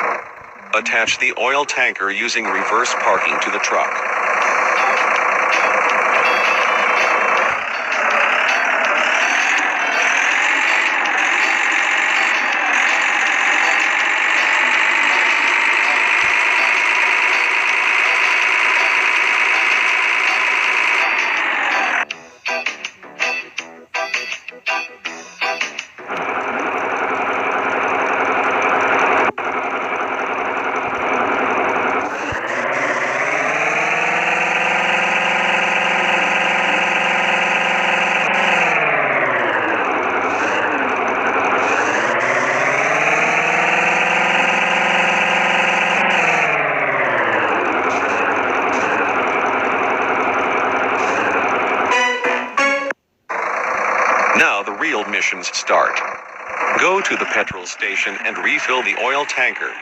tanks. Attach the oil tanker using reverse parking to the truck. Now the real missions start. Go to the petrol station and refill the oil tanker.